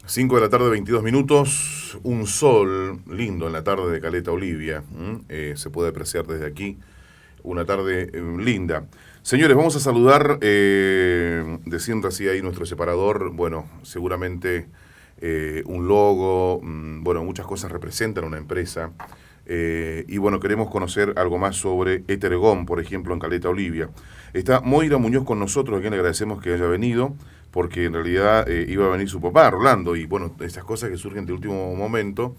5 de la tarde, 22 minutos, un sol lindo en la tarde de Caleta Olivia, se puede apreciar desde aquí, una tarde linda. Señores, vamos a saludar, descienda así ahí nuestro separador, bueno, seguramente un logo, bueno, muchas cosas representan una empresa, y bueno, queremos conocer algo más sobre Etergom, por ejemplo, en Caleta Olivia. Está Moira Muñoz con nosotros, a quien le agradecemos que haya venido, porque en realidad iba a venir su papá, Rolando, y bueno, estas cosas que surgen de último momento,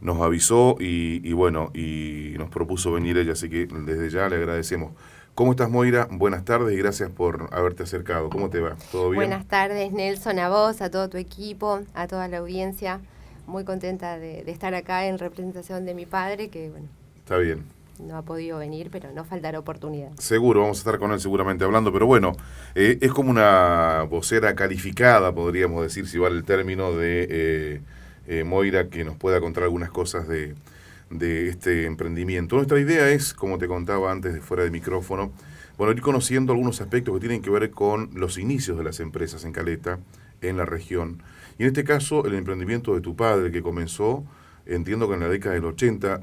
nos avisó y bueno, y nos propuso venir ella, así que desde ya le agradecemos. ¿Cómo estás, Moira? Buenas tardes y gracias por haberte acercado. ¿Cómo te va? ¿Todo bien? Buenas tardes, Nelson, a vos, a todo tu equipo, a toda la audiencia. Muy contenta de estar acá en representación de mi padre, que bueno, Está bien. no ha podido venir, pero no faltará oportunidad. Seguro, vamos a estar con él seguramente hablando, pero bueno, es como una vocera calificada, podríamos decir, si vale el término, de Moira, que nos pueda contar algunas cosas de este emprendimiento. Nuestra idea es, como te contaba antes de fuera de micrófono, bueno, ir conociendo algunos aspectos que tienen que ver con los inicios de las empresas en Caleta, en la región. Y en este caso, el emprendimiento de tu padre, que comenzó, entiendo que en la década del 80.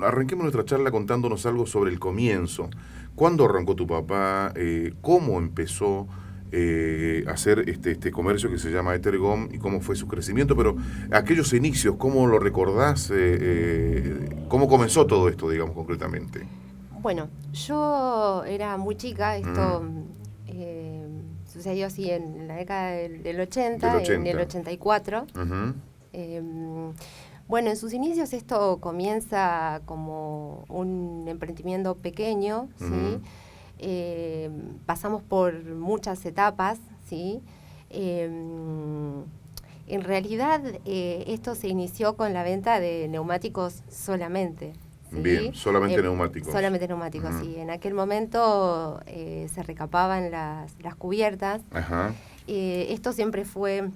Arranquemos nuestra charla contándonos algo sobre el comienzo. ¿Cuándo arrancó tu papá? ¿Cómo empezó a hacer este comercio que se llama Etergom y cómo fue su crecimiento? Pero aquellos inicios, ¿cómo lo recordás? ¿Cómo comenzó todo esto, digamos, concretamente? Bueno, yo era muy chica, esto sucedió así en la década del 80, en el 84. Bueno, en sus inicios esto comienza como un emprendimiento pequeño, ¿sí? Pasamos por muchas etapas, ¿sí? En realidad esto se inició con la venta de neumáticos solamente. ¿Sí? Bien, solamente neumáticos. Solamente neumáticos, sí. En aquel momento se recapaban las cubiertas. Ajá. Esto siempre fue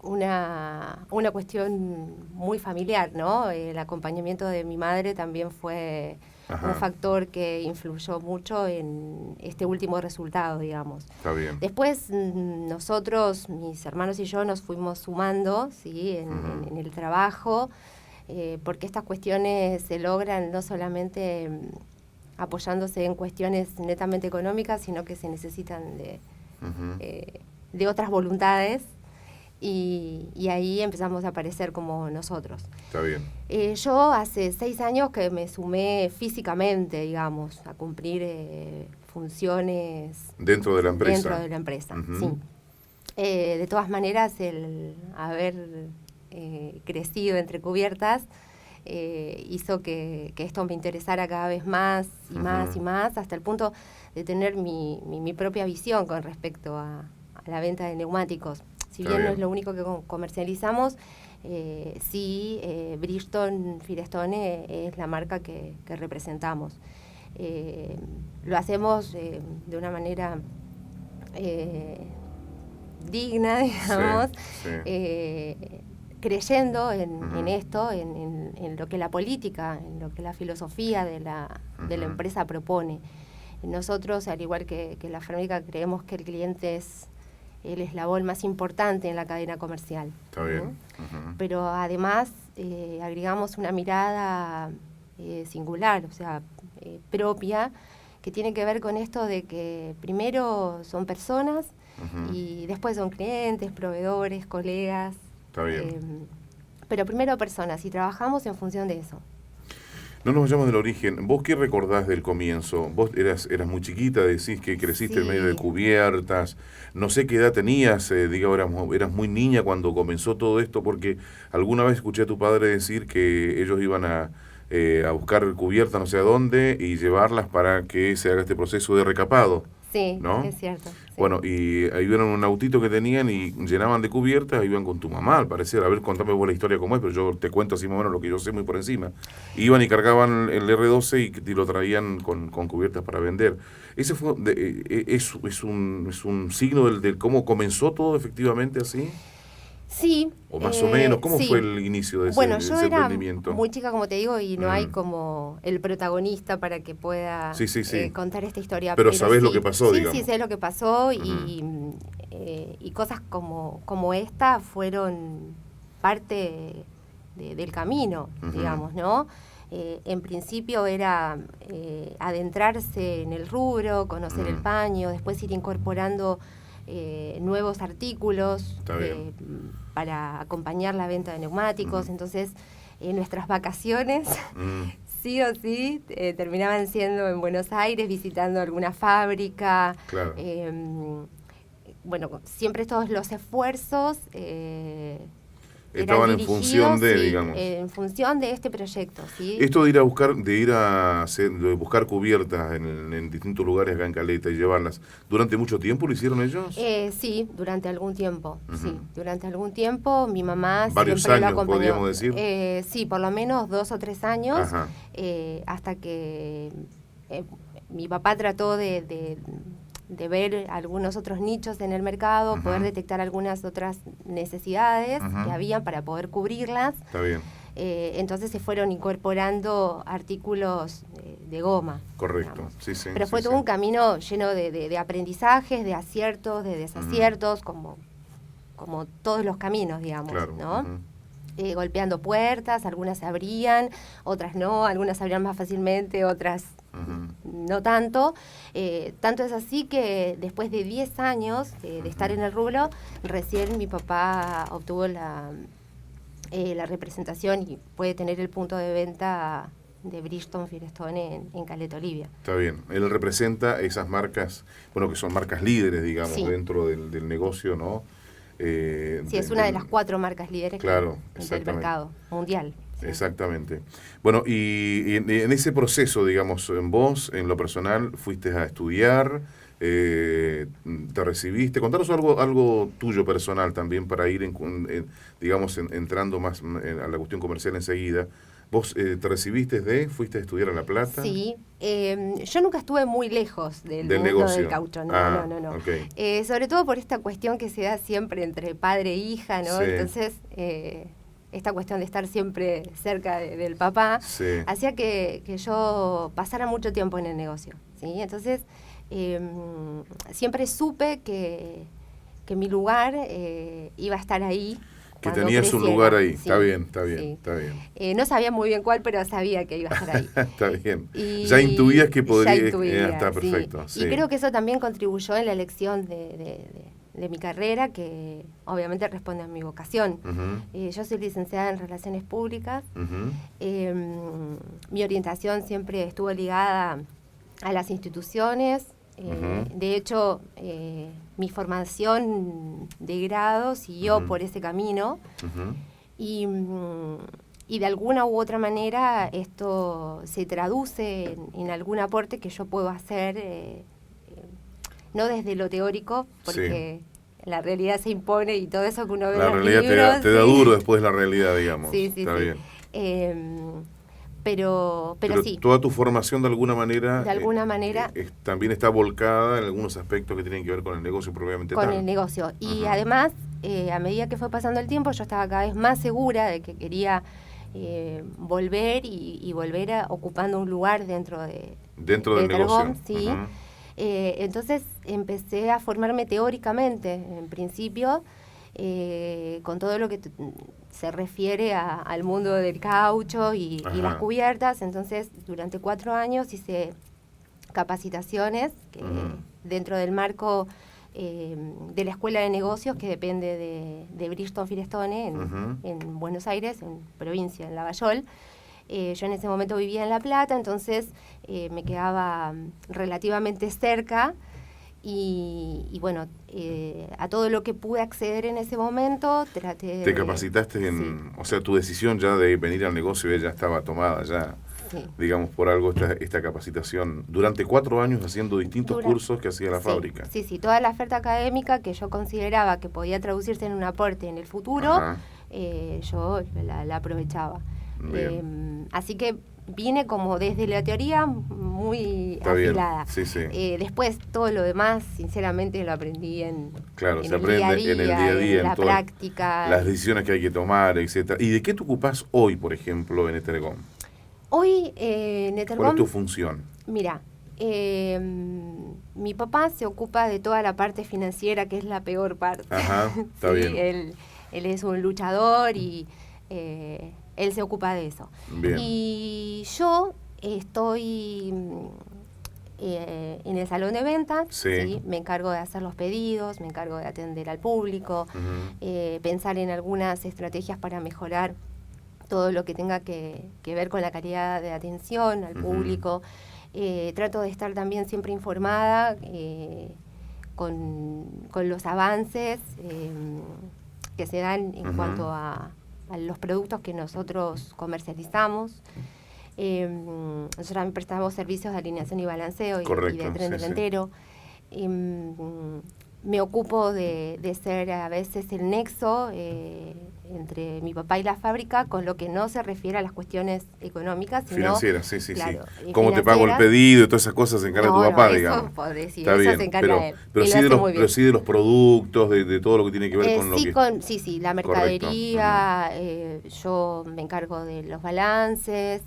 una cuestión muy familiar, ¿no? El acompañamiento de mi madre también fue un factor que influyó mucho en este último resultado, digamos. Está bien. Después nosotros, mis hermanos y yo, nos fuimos sumando, ¿sí? en el trabajo, porque estas cuestiones se logran no solamente apoyándose en cuestiones netamente económicas, sino que se necesitan de otras voluntades. Y ahí empezamos a aparecer como nosotros. Está bien. Yo hace 6 años que me sumé físicamente, digamos, a cumplir funciones dentro de la empresa. Dentro de la empresa, sí. De todas maneras, el haber crecido entre cubiertas hizo que esto me interesara cada vez más y más y más, hasta el punto de tener mi propia visión con respecto a la venta de neumáticos. Si bien no es lo único que comercializamos, sí, Bridgestone Firestone es la marca que representamos. Lo hacemos de una manera digna, digamos, creyendo en esto, en lo que la política, en lo que la filosofía de la empresa propone. Nosotros, al igual que la fábrica, creemos que el cliente es el eslabón más importante en la cadena comercial. Está bien. Pero además agregamos una mirada singular, o sea, propia, que tiene que ver con esto de que primero son personas y después son clientes, proveedores, colegas. Está bien. Pero primero personas, y trabajamos en función de eso. No nos vayamos del origen. ¿Vos qué recordás del comienzo? Vos eras muy chiquita, decís que creciste en medio de cubiertas. No sé qué edad tenías, eras muy niña cuando comenzó todo esto, porque alguna vez escuché a tu padre decir que ellos iban a buscar cubiertas no sé a dónde y llevarlas para que se haga este proceso de recapado. Sí, ¿no? Es cierto. Sí. Bueno, y ahí vieron un autito que tenían y llenaban de cubiertas, iban con tu mamá, al parecer. A ver, contame vos la historia cómo es, pero yo te cuento así más o menos lo que yo sé muy por encima. Iban y cargaban el R12 y lo traían con cubiertas para vender. Ese fue es un signo del cómo comenzó todo efectivamente así. Sí. O más o menos, ¿cómo sí. fue el inicio de ese emprendimiento? Yo era muy chica, como te digo, y no hay como el protagonista para que pueda contar esta historia. Pero sabés lo que pasó, digamos. Sí, sé lo que pasó y y cosas como esta fueron parte del camino, digamos, ¿no? En principio era adentrarse en el rubro, conocer el paño, después ir incorporando nuevos artículos para acompañar la venta de neumáticos. Entonces, nuestras vacaciones, sí o sí, terminaban siendo en Buenos Aires, visitando alguna fábrica. Claro. Bueno, siempre todos los esfuerzos estaban en función de, digamos. En función de este proyecto, ¿sí? Esto de de buscar cubiertas en distintos lugares acá en Caleta y llevarlas, ¿durante mucho tiempo lo hicieron ellos? Sí, durante algún tiempo, sí. Durante algún tiempo mi mamá ¿Varios siempre años, lo acompañó. podríamos decir? Sí, por lo menos 2 o 3 años, Ajá. Hasta que mi papá trató de ver algunos otros nichos en el mercado, poder detectar algunas otras necesidades que había para poder cubrirlas. Está bien. Entonces se fueron incorporando artículos de goma. Correcto, Digamos. sí, sí. Pero fue todo un camino lleno de aprendizajes, de aciertos, de desaciertos, como todos los caminos, digamos, Claro. ¿no? Golpeando puertas, algunas se abrían, otras no, algunas se abrían más fácilmente, otras no tanto. Tanto es así que después de 10 años de estar en el rubro, recién mi papá obtuvo la representación y puede tener el punto de venta de Bridgestone Firestone en Caleta, Olivia. Está bien. Él representa esas marcas, bueno, que son marcas líderes, digamos, dentro del negocio, ¿no? Sí, es una de las 4 marcas líderes del mercado mundial. Sí. Exactamente. Bueno, y en ese proceso, digamos, en vos, en lo personal, fuiste a estudiar, te recibiste. Contanos algo tuyo personal también para ir, digamos, entrando más a la cuestión comercial enseguida. ¿Vos te recibiste fuiste a estudiar a La Plata? Sí, yo nunca estuve muy lejos del mundo negocio. Del caucho, no. Okay. Sobre todo por esta cuestión que se da siempre entre padre e hija, ¿no? Sí. Entonces, esta cuestión de estar siempre cerca del papá, hacía que yo pasara mucho tiempo en el negocio, ¿sí? Entonces, siempre supe que mi lugar iba a estar ahí. Que tenías un lugar ahí, sí, está bien. No sabía muy bien cuál, pero sabía que iba a estar ahí. Está bien. Ya intuías que podría... Ya intuía, está perfecto. Sí. Y creo que eso también contribuyó en la elección de mi carrera, que obviamente responde a mi vocación. Yo soy licenciada en Relaciones Públicas. Mi orientación siempre estuvo ligada a las instituciones. De hecho, mi formación de grado siguió por ese camino y de alguna u otra manera esto se traduce en algún aporte que yo puedo hacer, no desde lo teórico, porque la realidad se impone y todo eso que uno ve en los libros. La realidad te da duro después la realidad, digamos. Está bien. Pero sí. Toda tu formación de alguna manera también está volcada en algunos aspectos que tienen que ver con el negocio propiamente tal. Con el negocio. Y además, a medida que fue pasando el tiempo, yo estaba cada vez más segura de que quería volver y volver ocupando un lugar dentro del negocio. Sí. Entonces empecé a formarme teóricamente, en principio, con todo lo que se refiere al mundo del caucho y las cubiertas. Entonces, durante 4 años hice capacitaciones dentro del marco de la Escuela de Negocios, que depende de Bridgestone Firestone en Buenos Aires, en provincia, en Lavallol. Yo en ese momento vivía en La Plata, entonces me quedaba relativamente cerca. Y bueno, a todo lo que pude acceder en ese momento, traté ¿Te capacitaste o sea, tu decisión ya de venir al negocio ya estaba tomada, ya, digamos, por algo esta capacitación, durante 4 años haciendo distintos cursos que hacía la fábrica? Sí, toda la oferta académica que yo consideraba que podía traducirse en un aporte en el futuro, yo la aprovechaba. Así que vine como desde la teoría muy afilada. Después todo lo demás, sinceramente, lo aprendí en el día a día, en la práctica. Las decisiones que hay que tomar, etcétera. ¿Y de qué te ocupás hoy, por ejemplo, en Etergom? Hoy en Etergom... ¿Cuál es tu función? Mira, Mi papá se ocupa de toda la parte financiera, que es la peor parte. Ajá, está ¿sí? bien. Él es un luchador y él se ocupa de eso. Bien. Y yo estoy en el salón de ventas, Sí. ¿sí? Me encargo de hacer los pedidos, me encargo de atender al público, pensar en algunas estrategias para mejorar todo lo que tenga que ver con la calidad de atención al público. Trato de estar también siempre informada con los avances que se dan en cuanto a los productos que nosotros comercializamos. Nosotros también prestamos servicios de alineación y balanceo. Correcto, y de tren sí, delantero. Me ocupo de ser a veces el nexo entre mi papá y la fábrica, con lo que no se refiere a las cuestiones económicas, sino financieras, sí, sí, claro, sí. ¿Cómo te pago el pedido y todas esas cosas se encarga tu papá, digamos? Está bien, se encarga él. Pero sí de los productos, de todo lo que tiene que ver con sí, lo que... sí, la mercadería, yo me encargo de los balances,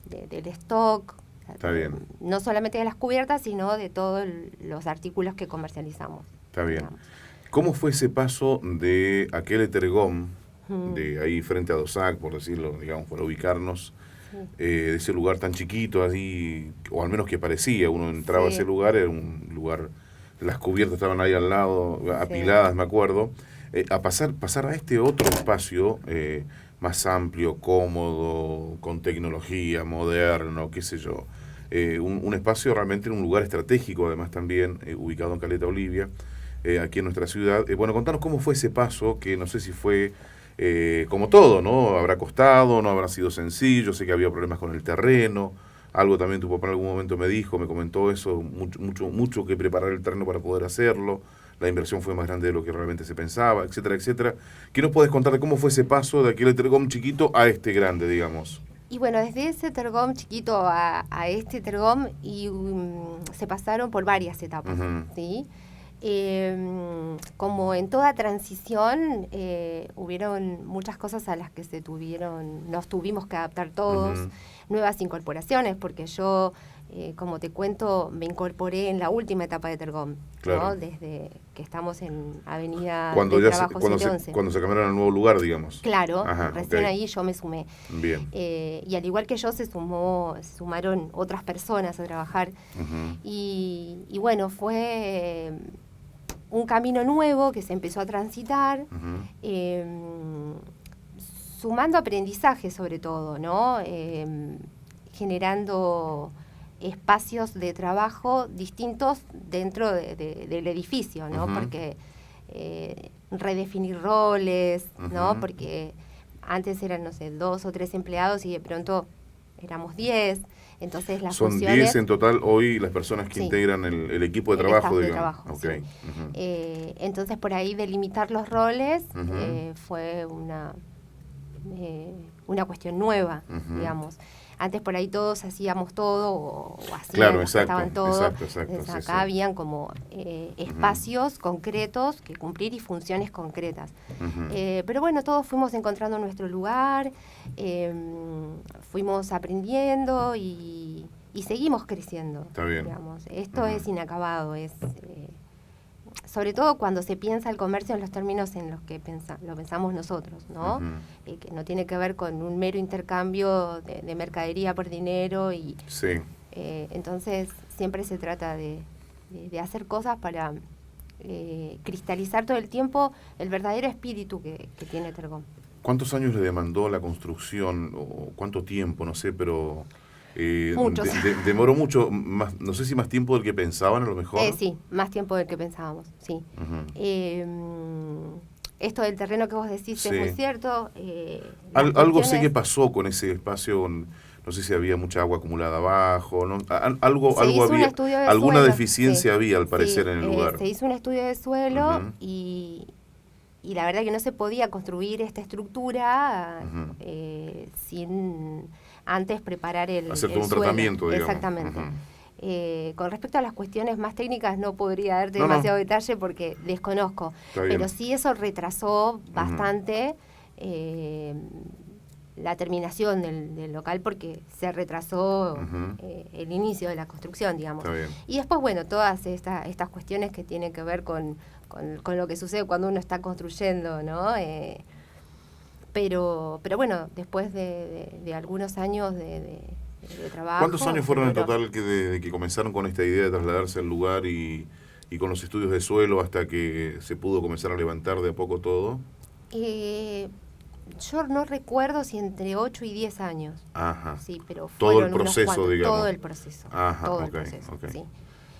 del stock. Está bien. No solamente de las cubiertas, sino de todos los artículos que comercializamos. Está bien. Digamos. ¿Cómo fue ese paso de aquel Etergom, de ahí frente a Dosac, por decirlo, digamos, para ubicarnos, de ese lugar tan chiquito, así, o al menos que parecía, uno entraba a ese lugar, era un lugar, las cubiertas estaban ahí al lado, apiladas, me acuerdo, a pasar a este otro espacio más amplio, cómodo, con tecnología, moderno, qué sé yo, un espacio realmente en un lugar estratégico, además también, ubicado en Caleta Olivia, aquí en nuestra ciudad. Bueno, contanos cómo fue ese paso, que no sé si fue como todo, ¿no? Habrá costado, no habrá sido sencillo, sé que había problemas con el terreno, algo también tu papá en algún momento me dijo, me comentó eso, mucho que preparar el terreno para poder hacerlo, la inversión fue más grande de lo que realmente se pensaba, etcétera, etcétera. ¿Qué nos podés contar de cómo fue ese paso de aquel Etergom chiquito a este grande, digamos? Y bueno, desde ese Etergom chiquito a este Etergom se pasaron por varias etapas, ¿sí? Como en toda transición, hubieron muchas cosas a las que nos tuvimos que adaptar todos, nuevas incorporaciones, porque yo, como te cuento, me incorporé en la última etapa de Etergom, claro, ¿no? Desde que estamos en Avenida cuando del Trabajo 111. Cuando se cambiaron al nuevo lugar, digamos. Claro, recién ahí yo me sumé. Bien. Y al igual que yo se sumaron otras personas a trabajar. Y bueno, fue un camino nuevo que se empezó a transitar, sumando aprendizaje sobre todo, ¿no? Generando espacios de trabajo distintos dentro del edificio, ¿no? Porque redefinir roles, ¿no? Porque antes eran, no sé, 2 o 3 empleados y de pronto éramos 10. Entonces las Son funciones, 10 en total hoy las personas que integran el equipo de trabajo, digamos. Okay. Entonces por ahí delimitar los roles fue una cuestión nueva, digamos. Antes por ahí todos hacíamos todo o hacían, claro, estaban todos. Exacto, acá habían como espacios concretos que cumplir y funciones concretas. Pero bueno, todos fuimos encontrando nuestro lugar, fuimos aprendiendo y seguimos creciendo. Está bien. Digamos. Esto es inacabado, sobre todo cuando se piensa el comercio en los términos en los que lo pensamos nosotros, ¿no? Que no tiene que ver con un mero intercambio de mercadería por dinero. Entonces siempre se trata de hacer cosas para cristalizar todo el tiempo el verdadero espíritu que tiene Etergom. ¿Cuántos años le demandó la construcción o cuánto tiempo? No sé, pero... Muchos. Demoró mucho, más, no sé si más tiempo del que pensaban a lo mejor. Sí, más tiempo del que pensábamos, sí. Esto del terreno que vos decís es muy cierto. Algo sé que pasó con ese espacio, no sé si había mucha agua acumulada abajo, ¿no? Algo había, alguna deficiencia había al parecer en el lugar. Se hizo un estudio de suelo y la verdad que no se podía construir esta estructura sin antes preparar hacer todo un suelo. Tratamiento, digamos. Exactamente. Con respecto a las cuestiones más técnicas no podría darte demasiado detalle porque desconozco, pero sí eso retrasó bastante la terminación del local porque se retrasó el inicio de la construcción, digamos. Y después, bueno, todas estas cuestiones que tienen que ver con lo que sucede cuando uno está construyendo, ¿no? Pero bueno, después de algunos años de trabajo... ¿Cuántos años fueron en total de que comenzaron con esta idea de trasladarse al lugar y con los estudios de suelo hasta que se pudo comenzar a levantar de a poco todo? Yo no recuerdo si entre 8 y 10 años. Ajá. Sí, pero todo el proceso, digamos. Todo el proceso. Ajá, todo el proceso, sí.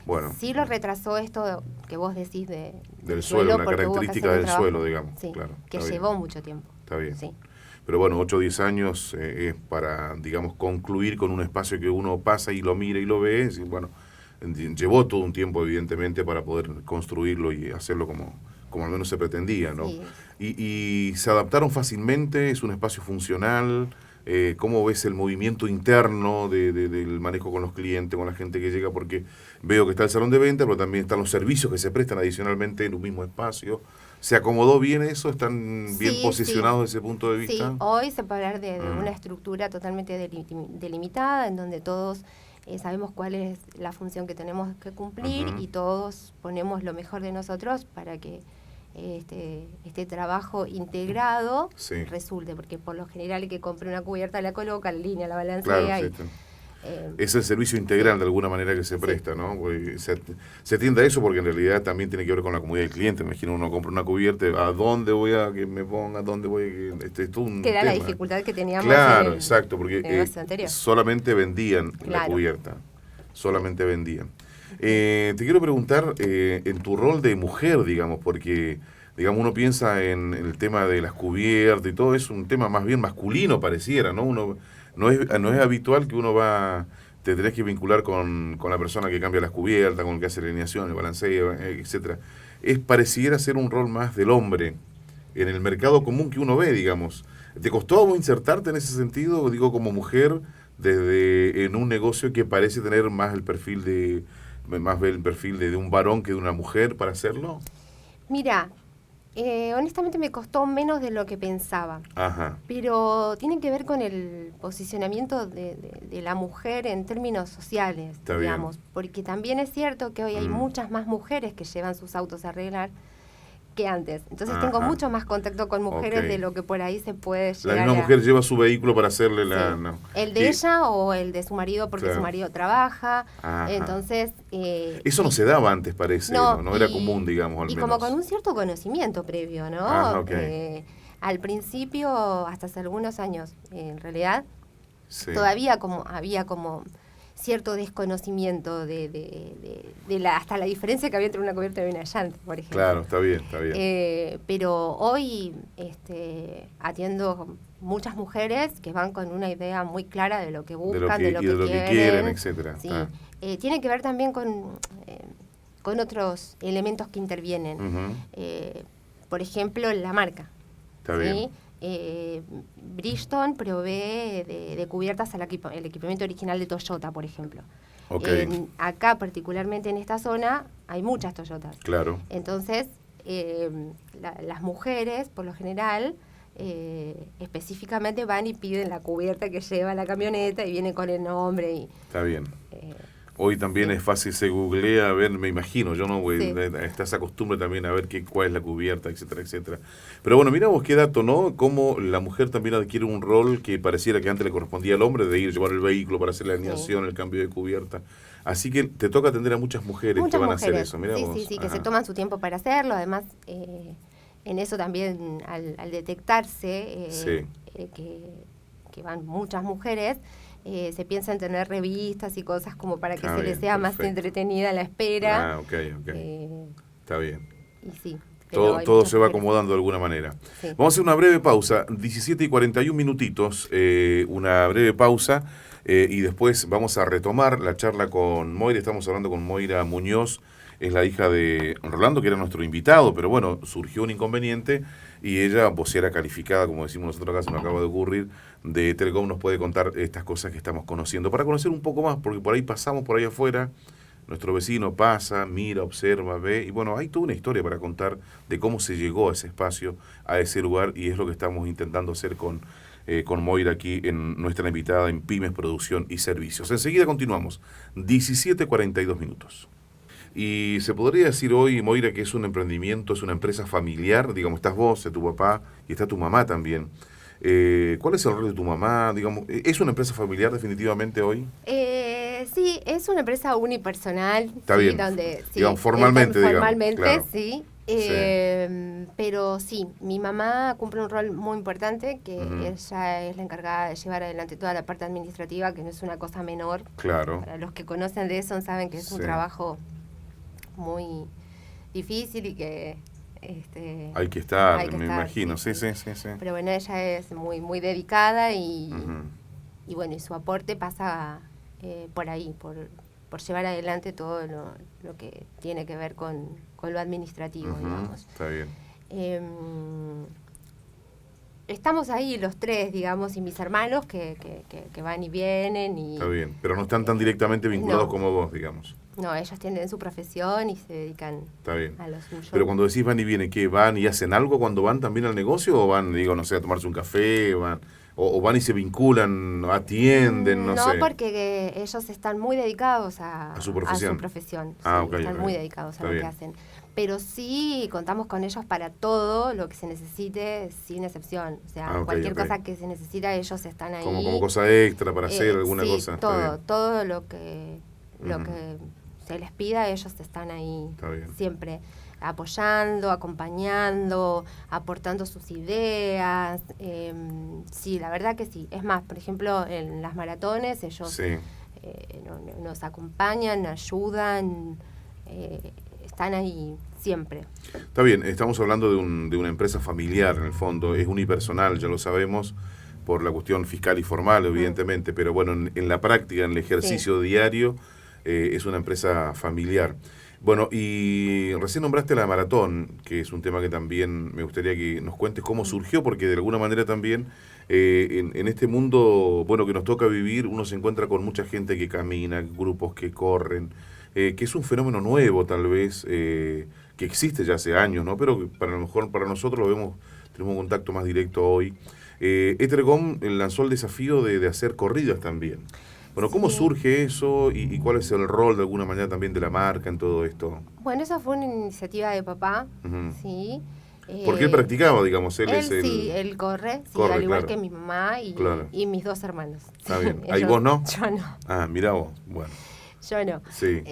Bueno. Sí lo retrasó esto que vos decís del suelo, la característica del suelo, digamos. Sí, claro, que llevó mucho tiempo. Está bien. Sí. Pero bueno, 8 o 10 años es para, digamos, concluir con un espacio que uno pasa y lo mira y lo ve. Y bueno, llevó todo un tiempo, evidentemente, para poder construirlo y hacerlo como al menos se pretendía, ¿no? Sí. Y se adaptaron fácilmente, es un espacio funcional. ¿Cómo ves el movimiento interno del manejo con los clientes, con la gente que llega? Porque veo que está el salón de venta, pero también están los servicios que se prestan adicionalmente en un mismo espacio. ¿Se acomodó bien eso? ¿Están bien posicionados desde ese punto de vista? Sí, hoy se puede hablar de una estructura totalmente delimitada, en donde todos sabemos cuál es la función que tenemos que cumplir y todos ponemos lo mejor de nosotros para que este trabajo integrado resulte, porque por lo general el que compra una cubierta la coloca, la línea, la balancea. Claro, es el servicio integral de alguna manera que se presta, ¿no? Se tiende a eso porque en realidad también tiene que ver con la comodidad del cliente. Me imagino uno compra una cubierta, ¿a dónde voy a que me ponga? ¿A dónde voy a que es todo un que era tema. La dificultad que teníamos exacto, porque solamente vendían la cubierta. Solamente vendían. Te quiero preguntar, en tu rol de mujer, digamos, porque digamos uno piensa en el tema de las cubiertas y todo, es un tema más bien masculino pareciera, ¿no? No es habitual que uno te tenés que vincular con la persona que cambia las cubiertas, con el que hace la alineación, el balanceo, etcétera. Pareciera ser un rol más del hombre en el mercado común que uno ve, digamos. ¿Te costó insertarte en ese sentido, digo, como mujer, en un negocio que parece tener más el perfil de un varón que de una mujer para hacerlo? Mira, honestamente me costó menos de lo que pensaba. Ajá. Pero tiene que ver con el posicionamiento de la mujer en términos sociales, digamos. Porque también es cierto que hoy hay muchas más mujeres que llevan sus autos a arreglar que antes. Entonces tengo mucho más contacto con mujeres de lo que por ahí se puede llegar. La misma mujer lleva su vehículo para hacerle el de ella o el de su marido porque su marido trabaja. Entonces... eso no se daba antes, parece. No era común, digamos, al menos. Y como con un cierto conocimiento previo, ¿no? Al principio, hasta hace algunos años, en realidad, todavía había como cierto desconocimiento hasta la diferencia que había entre una cubierta y una llanta, por ejemplo. Claro, está bien. Pero hoy atiendo muchas mujeres que van con una idea muy clara de lo que buscan, de lo que quieren, etcétera. Sí. Tiene que ver también con otros elementos que intervienen. Por ejemplo, la marca. Está bien. Bridgestone provee de cubiertas el equipamiento original de Toyota, por ejemplo. Acá, particularmente en esta zona, hay muchas Toyotas. Claro. Entonces, las mujeres, por lo general, específicamente van y piden la cubierta que lleva la camioneta y viene con el nombre. Está bien. Hoy también es fácil, se googlea, a ver, me imagino, yo no, está esa costumbre también a ver cuál es la cubierta, etcétera, etcétera. Pero bueno, mira vos qué dato, ¿no? Cómo la mujer también adquiere un rol que pareciera que antes le correspondía al hombre, de ir a llevar el vehículo para hacer la alineación, el cambio de cubierta. Así que te toca atender a muchas mujeres que van a hacer eso, mira vos. Sí, que se toman su tiempo para hacerlo, además en eso también al detectarse que van muchas mujeres, se piensa en tener revistas y cosas como para que se les sea más entretenida la espera. Está bien. Y sí. Todo se va acomodando de alguna manera. Sí. Vamos a hacer una breve pausa, 17 y 41 minutitos, una breve pausa, y después vamos a retomar la charla con Moira. Estamos hablando con Moira Muñoz, es la hija de Rolando, que era nuestro invitado, pero bueno, surgió un inconveniente y ella, vocera calificada, como decimos nosotros acá, se nos acaba de ocurrir, de Telecom, nos puede contar estas cosas que estamos conociendo, para conocer un poco más, porque por ahí pasamos por ahí afuera, nuestro vecino pasa, mira, observa, ve, y bueno, hay toda una historia para contar de cómo se llegó a ese espacio, a ese lugar, y es lo que estamos intentando hacer con con Moira aquí en nuestra invitada en Pymes, Producción y Servicios. Enseguida continuamos, 17:42 minutos. Y se podría decir hoy, Moira, que es un emprendimiento, es una empresa familiar, digamos, estás vos, tu papá y está tu mamá también. ¿Cuál es el rol de tu mamá? Digamos, ¿es una empresa familiar definitivamente hoy? Sí, es una empresa unipersonal. Está sí, bien, donde, sí, digamos, formalmente. Formalmente, digamos, claro. sí. Sí. Pero sí, mi mamá cumple un rol muy importante, que Ujú. ella es la encargada de llevar adelante toda la parte administrativa, que no es una cosa menor. Claro. Para los que conocen de eso saben que es un Sí. trabajo muy difícil y que Hay que estar, hay que me estar, imagino. sí, Sí. Pero bueno, ella es muy dedicada Ujú. y bueno, y su aporte pasa por ahí, por llevar adelante todo lo que tiene que ver con lo administrativo, Ujú. digamos. Está bien. Estamos ahí los tres, digamos, y mis hermanos que van y vienen. Está bien, pero no están tan directamente vinculados no. como vos, digamos. No, ellos tienen su profesión y se dedican Está bien. a lo suyo. Pero cuando decís van y vienen, ¿qué? ¿Van y hacen algo cuando van también al negocio? ¿O van, digo, no sé, a tomarse un café? ¿O van y se vinculan, atienden, no sé? No, porque ellos están muy dedicados a su profesión. Sí, están muy dedicados a lo que hacen. Pero sí contamos con ellos para todo lo que se necesite, sin excepción. O sea, cualquier cosa que se necesita, ellos están ahí. Como cosa extra para hacer alguna sí, cosa. todo lo que se les pida, ellos están ahí siempre apoyando, acompañando, aportando sus ideas. Sí, la verdad que sí. Es más, por ejemplo, en las maratones ellos nos acompañan, ayudan, están ahí siempre. Está bien, estamos hablando de una empresa familiar, en el fondo, es unipersonal, ya lo sabemos, por la cuestión fiscal y formal, evidentemente, pero bueno, en la práctica, en el ejercicio diario, es una empresa familiar. Bueno, y recién nombraste la maratón, que es un tema que también me gustaría que nos cuentes cómo surgió, porque de alguna manera también en este mundo, bueno, que nos toca vivir, uno se encuentra con mucha gente que camina, grupos que corren, que es un fenómeno nuevo tal vez, que existe ya hace años, ¿no? Pero que para lo mejor para nosotros lo vemos, tenemos un contacto más directo hoy. Etergom lanzó el desafío de hacer corridas también. Bueno, ¿cómo surge eso y cuál es el rol de alguna manera también de la marca en todo esto? Bueno, esa fue una iniciativa de papá, ¿sí? Porque él practicaba, digamos, él corre, al igual que mi mamá y mis dos hermanos. Está bien. ¿Ahí vos no? Yo no. Ah, mirá vos, bueno. Yo no. Sí.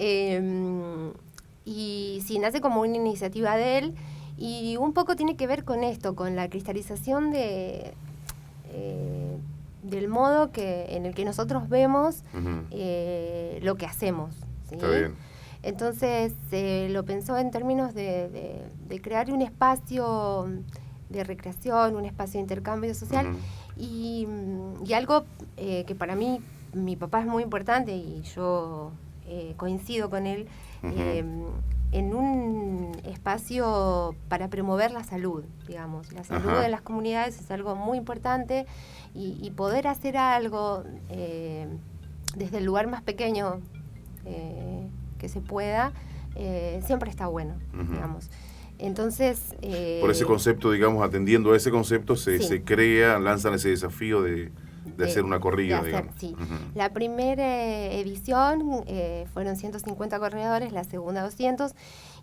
Y sí, nace como una iniciativa de él y un poco tiene que ver con esto, con la cristalización del modo en el que nosotros vemos lo que hacemos. ¿Sí? Está bien. Entonces lo pensó en términos de crear un espacio de recreación, un espacio de intercambio social y algo que para mí, mi papá es muy importante y yo coincido con él, en un espacio para promover la salud, digamos. La salud de las comunidades es algo muy importante y poder hacer algo desde el lugar más pequeño que se pueda, siempre está bueno, digamos. Entonces... por ese concepto, digamos, atendiendo a ese concepto, se lanzan ese desafío de hacer una corrida, digamos. Sí. La primera edición fueron 150 corredores, la segunda 200,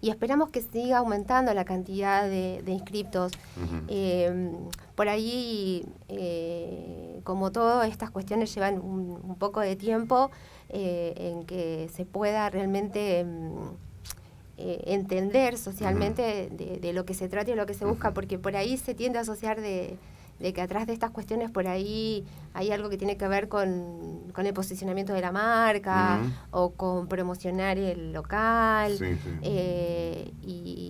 y esperamos que siga aumentando la cantidad de inscriptos. Por ahí, como todo, estas cuestiones llevan un poco de tiempo en que se pueda realmente entender socialmente de lo que se trata y lo que se busca, porque por ahí se tiende a asociar de que atrás de estas cuestiones por ahí hay algo que tiene que ver con el posicionamiento de la marca o con promocionar el local.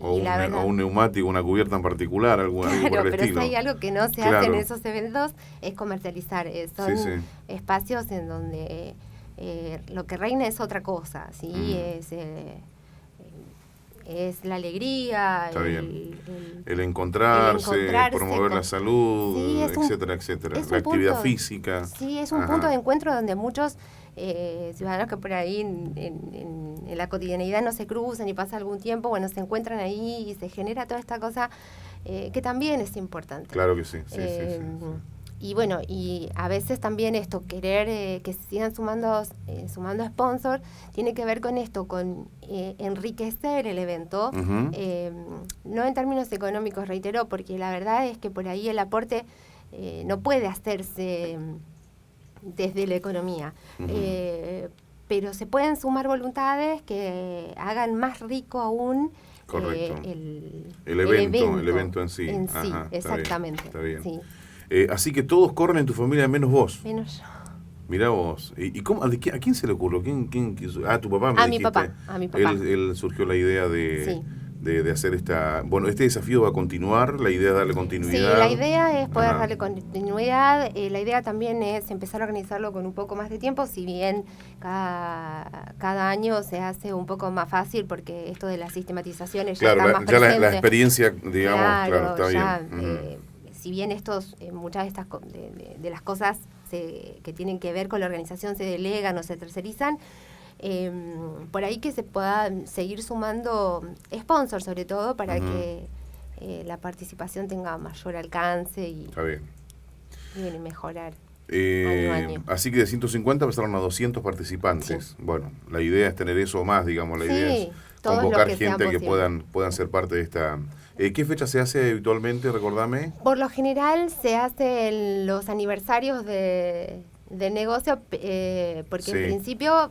O un neumático, una cubierta en particular, algo por el pero estilo. si hay algo que no se hace en esos eventos es comercializar. Son espacios en donde lo que reina es otra cosa, ¿sí? Es la alegría, el encontrarse, promover la salud, etcétera. La actividad física. Sí, es un punto de encuentro donde muchos ciudadanos que por ahí en la cotidianidad no se cruzan y pasa algún tiempo, bueno, se encuentran ahí y se genera toda esta cosa que también es importante. Claro que sí. y bueno, y a veces también esto, querer que se sigan sumando sponsors, tiene que ver con esto, con enriquecer el evento, no en términos económicos, reitero, porque la verdad es que por ahí el aporte no puede hacerse desde la economía. Pero se pueden sumar voluntades que hagan más rico aún el evento en sí. Ajá, exactamente. Está bien. Sí. Así que todos corren en tu familia menos vos. Menos yo. Mirá vos. ¿Y cómo, a quién se le ocurrió? ¿Quién quiso? Ah, tu papá me dijiste. A mi papá. Él surgió la idea de hacer esta... Bueno, este desafío va a continuar, la idea es darle continuidad. Sí, la idea es poder darle continuidad. La idea también es empezar a organizarlo con un poco más de tiempo, si bien cada año se hace un poco más fácil, porque esto de las sistematizaciones ya está más presente. La experiencia, digamos, claro, está ya, bien. Si bien muchas de estas de las cosas que tienen que ver con la organización se delegan o se tercerizan, por ahí que se pueda seguir sumando sponsors, sobre todo para que la participación tenga mayor alcance y mejorar año a año. Así que de 150 pasaron a 200 participantes. Sí. Bueno, la idea es tener eso más, digamos, la idea es convocar gente que puedan ser parte de esta... ¿Qué fecha se hace habitualmente? Recordame. Por lo general se hace en los aniversarios de negocio, porque en principio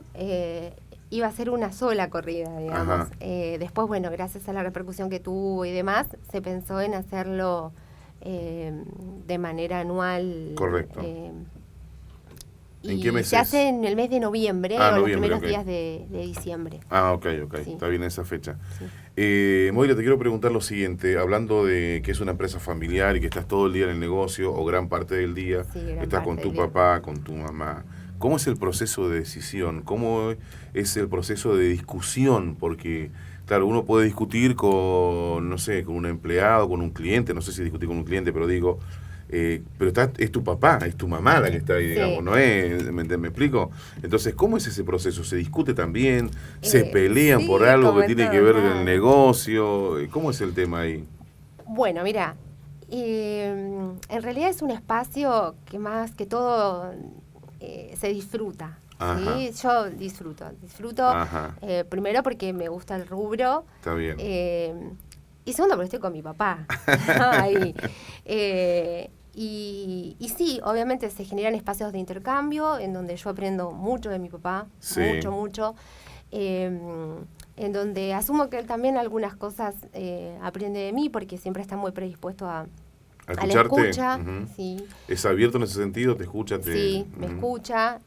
iba a ser una sola corrida, digamos. Después, bueno, gracias a la repercusión que tuvo y demás, se pensó en hacerlo de manera anual. Correcto. ¿En qué meses? Se hace en el mes de noviembre o los primeros días de diciembre. Ok. Sí. Está bien esa fecha. Sí. Moira, te quiero preguntar lo siguiente, hablando de que es una empresa familiar y que estás todo el día en el negocio o gran parte del día, estás con tu papá, con tu mamá. ¿Cómo es el proceso de decisión? ¿Cómo es el proceso de discusión? Porque, claro, uno puede discutir con, no sé, con un empleado, con un cliente, no sé si discutir con un cliente, pero digo... pero es tu papá, es tu mamá la que está ahí, digamos, ¿no es? ¿Me explico? Entonces, ¿cómo es ese proceso? ¿Se discute también? ¿Se pelean por algo que tiene que ver con el negocio? ¿Cómo es el tema ahí? Bueno, mira, en realidad es un espacio que más que todo se disfruta. ¿Sí? Yo disfruto primero porque me gusta el rubro. Está bien. Y segundo porque estoy con mi papá. Ahí. Y sí, obviamente se generan espacios de intercambio en donde yo aprendo mucho de mi papá, mucho, en donde asumo que él también algunas cosas aprende de mí, porque siempre está muy predispuesto a la escucha. Sí. ¿Es abierto en ese sentido? ¿Te escucha? Sí, me escucha,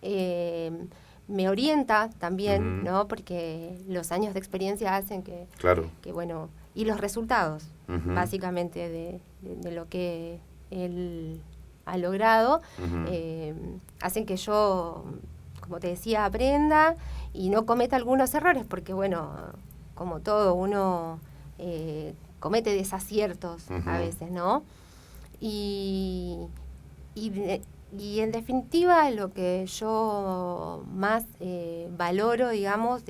me orienta también, ¿no? Porque los años de experiencia hacen que bueno, y los resultados, básicamente, de lo que él ha logrado, hacen que yo, como te decía, aprenda y no cometa algunos errores, porque bueno, como todo, uno comete desaciertos a veces, ¿no? Y en definitiva, lo que yo más valoro, digamos,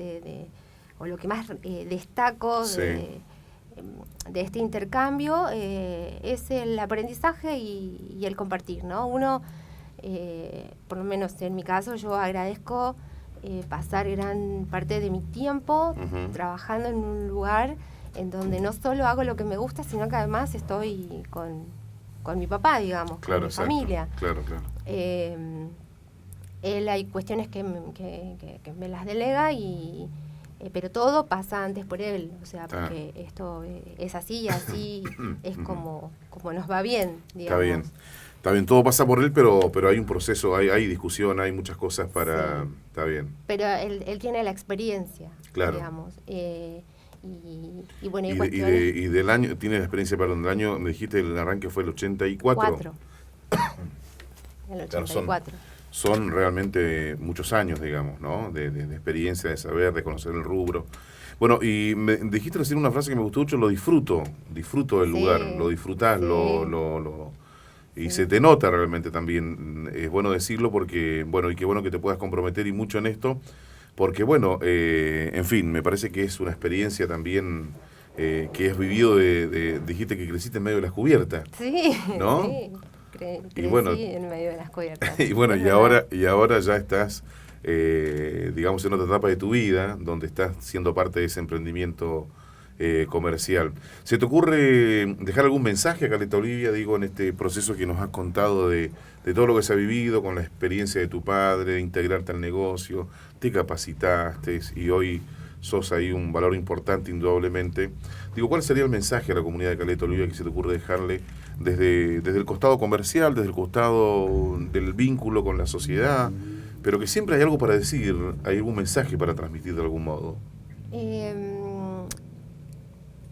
o lo que más destaco de este intercambio es el aprendizaje y el compartir, ¿no? Uno, por lo menos en mi caso, yo agradezco pasar gran parte de mi tiempo trabajando en un lugar en donde no solo hago lo que me gusta, sino que además estoy con mi papá, digamos, con mi familia. Claro. Él hay cuestiones que me las delega pero todo pasa antes por él, o sea, porque esto es así y así es como nos va bien, digamos. Está bien, todo pasa por él, pero hay un proceso, hay discusión, hay muchas cosas para... Sí. Está bien. Pero él tiene la experiencia, digamos. Y bueno, y del año, tiene la experiencia, del año, me dijiste el arranque fue el 84. El 84. Son realmente muchos años, digamos, ¿no? De experiencia, de saber, de conocer el rubro. Bueno, y me dijiste recién una frase que me gustó mucho, lo disfruto del lugar, lo disfrutás, y se te nota realmente también, es bueno decirlo porque, bueno, y qué bueno que te puedas comprometer y mucho en esto, porque bueno, en fin, me parece que es una experiencia también que has vivido dijiste que creciste en medio de las cubiertas. Sí, ¿no? Sí. crecí bueno, en medio de las cubiertas. Y bueno, y ahora ya estás, digamos, en otra etapa de tu vida, donde estás siendo parte de ese emprendimiento comercial. ¿Se te ocurre dejar algún mensaje a Caleta Olivia, digo, en este proceso que nos has contado de todo lo que se ha vivido con la experiencia de tu padre, de integrarte al negocio, te capacitaste y hoy sos ahí un valor importante indudablemente? Digo, ¿cuál sería el mensaje a la comunidad de Caleta Olivia que se te ocurre dejarle desde el costado comercial, desde el costado del vínculo con la sociedad, pero que siempre hay algo para decir, hay algún mensaje para transmitir de algún modo?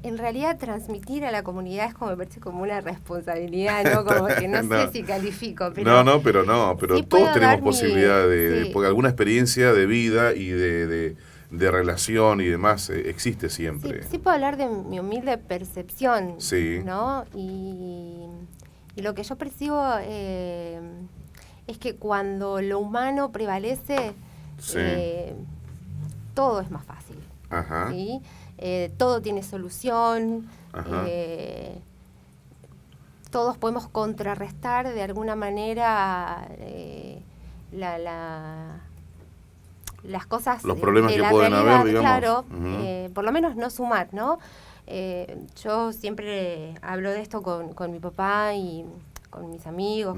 En realidad transmitir a la comunidad es como, me parece como una responsabilidad, ¿no? Como que no sé si califico, pero... pero sí todos tenemos posibilidad de porque alguna experiencia de vida y de relación y demás existe siempre. Sí puedo hablar de mi humilde percepción, sí. ¿no? Y lo que yo percibo es que cuando lo humano prevalece, sí. Todo es más fácil. Ajá. ¿Sí? Todo tiene solución, todos podemos contrarrestar de alguna manera las cosas, los problemas que pueden haber, digamos. Claro, por lo menos no sumar, ¿no? Yo siempre hablo de esto con mi papá y con mis amigos,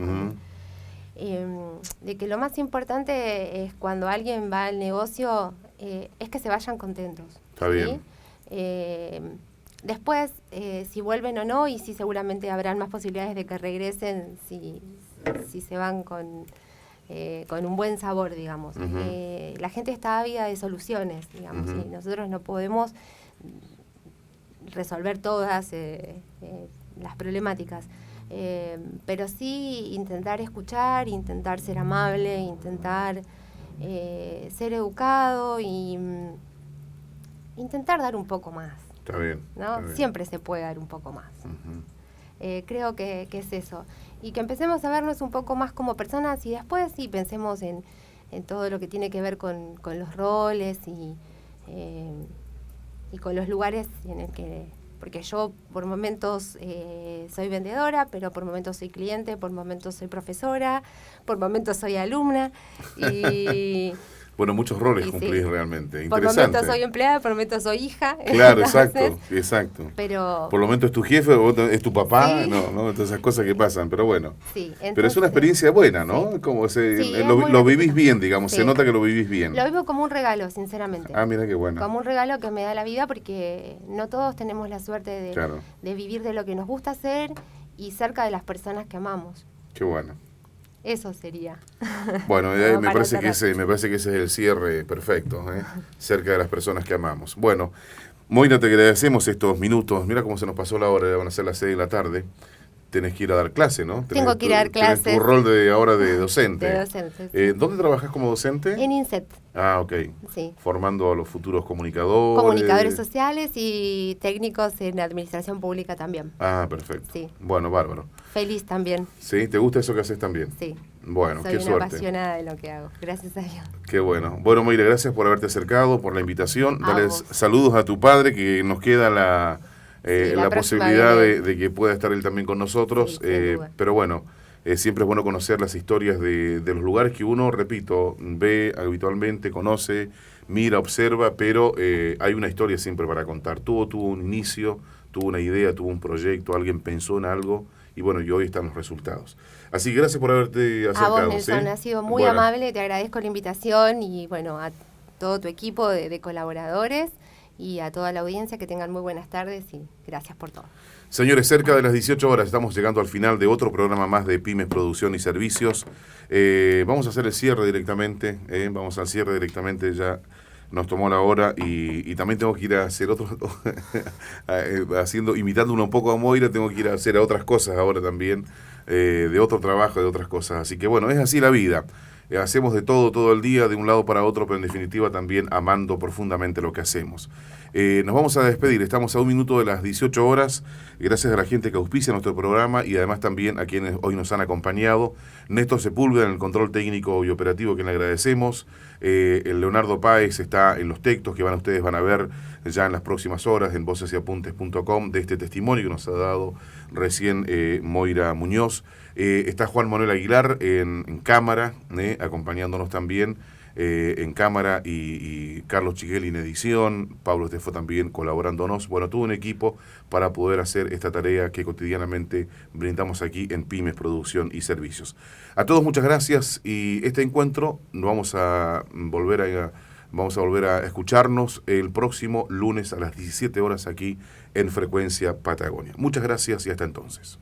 de que lo más importante es cuando alguien va al negocio, es que se vayan contentos. Está bien. Después, si vuelven o no, y si seguramente habrán más posibilidades de que regresen si se van con un buen sabor, digamos. La gente está ávida de soluciones, digamos, y nosotros no podemos resolver todas las problemáticas, pero sí intentar escuchar, intentar ser amable, intentar ser educado y intentar dar un poco más. Está bien. ¿No? Está bien. Siempre se puede dar un poco más. Creo que es eso. Y que empecemos a vernos un poco más como personas y después sí pensemos en todo lo que tiene que ver con los roles y con los lugares en el que... Porque yo por momentos soy vendedora, pero por momentos soy cliente, por momentos soy profesora, por momentos soy alumna y... Bueno, muchos roles cumplís realmente. Por momentos soy empleada, por momentos soy hija. Claro, exacto. Pero por lo momentos es tu jefe, es tu papá, sí. no, todas esas cosas que pasan, pero bueno. Sí, entonces, pero es una experiencia buena, ¿no? Sí. Como lo vivís bien, digamos, se nota que lo vivís bien. Lo vivo como un regalo, sinceramente. Ah, mira qué bueno. Como un regalo que me da la vida porque no todos tenemos la suerte de vivir de lo que nos gusta hacer y cerca de las personas que amamos. Qué bueno. Eso sería. Bueno, me parece que ese es el cierre perfecto, cerca de las personas que amamos. Bueno, Moira, te agradecemos estos minutos. Mira cómo se nos pasó la hora, ya van a ser las 6 de la tarde. Tenés que ir a dar clase, ¿no? Tengo que ir a dar clases. Tenés tu rol ahora de docente. De docente, sí. ¿Dónde trabajas como docente? En INSET. Ah, ok. Sí. Formando a los futuros comunicadores. Comunicadores sociales y técnicos en administración pública también. Ah, perfecto. Sí. Bueno, bárbaro. Feliz también. ¿Sí? ¿Te gusta eso que haces también? Sí. Bueno, Soy qué una suerte. apasionada de lo que hago, gracias a Dios. Qué bueno. Bueno, Moira, gracias por haberte acercado, por la invitación. Dales saludos a tu padre, que nos queda la posibilidad de que pueda estar él también con nosotros. Sí, pero bueno, siempre es bueno conocer las historias de los lugares que uno, repito, ve habitualmente, conoce, mira, observa, pero hay una historia siempre para contar. Tuvo un inicio, tuvo una idea, tuvo un proyecto, alguien pensó en algo. Y bueno, y hoy están los resultados. Así que gracias por haberte acercado. A vos, Nelson, ¿sí? Has sido muy amable, te agradezco la invitación y bueno, a todo tu equipo de colaboradores y a toda la audiencia, que tengan muy buenas tardes y gracias por todo. Señores, cerca de las 18 horas estamos llegando al final de otro programa más de Pymes, Producción y Servicios. Vamos a hacer el cierre directamente, vamos al cierre directamente ya. Nos tomó la hora y también tengo que ir a hacer otro, imitando un poco a Moira, tengo que ir a hacer otras cosas ahora también, de otro trabajo, de otras cosas. Así que bueno, es así la vida. Hacemos de todo el día, de un lado para otro, pero en definitiva también amando profundamente lo que hacemos. Nos vamos a despedir, estamos a 1 minuto de las 18 horas, gracias a la gente que auspicia nuestro programa y además también a quienes hoy nos han acompañado. Néstor Sepúlveda en el control técnico y operativo, que le agradecemos. El Leonardo Páez está en los textos que ustedes van a ver ya en las próximas horas en vocesapuntes.com de este testimonio que nos ha dado recién Moira Muñoz. Está Juan Manuel Aguilar en cámara, acompañándonos también en cámara, y Carlos Chiguel en edición, Pablo Estefo también colaborándonos. Bueno, todo un equipo para poder hacer esta tarea que cotidianamente brindamos aquí en Pymes, Producción y Servicios. A todos muchas gracias, y este encuentro vamos a volver a escucharnos el próximo lunes a las 17 horas aquí en Frecuencia Patagonia. Muchas gracias y hasta entonces.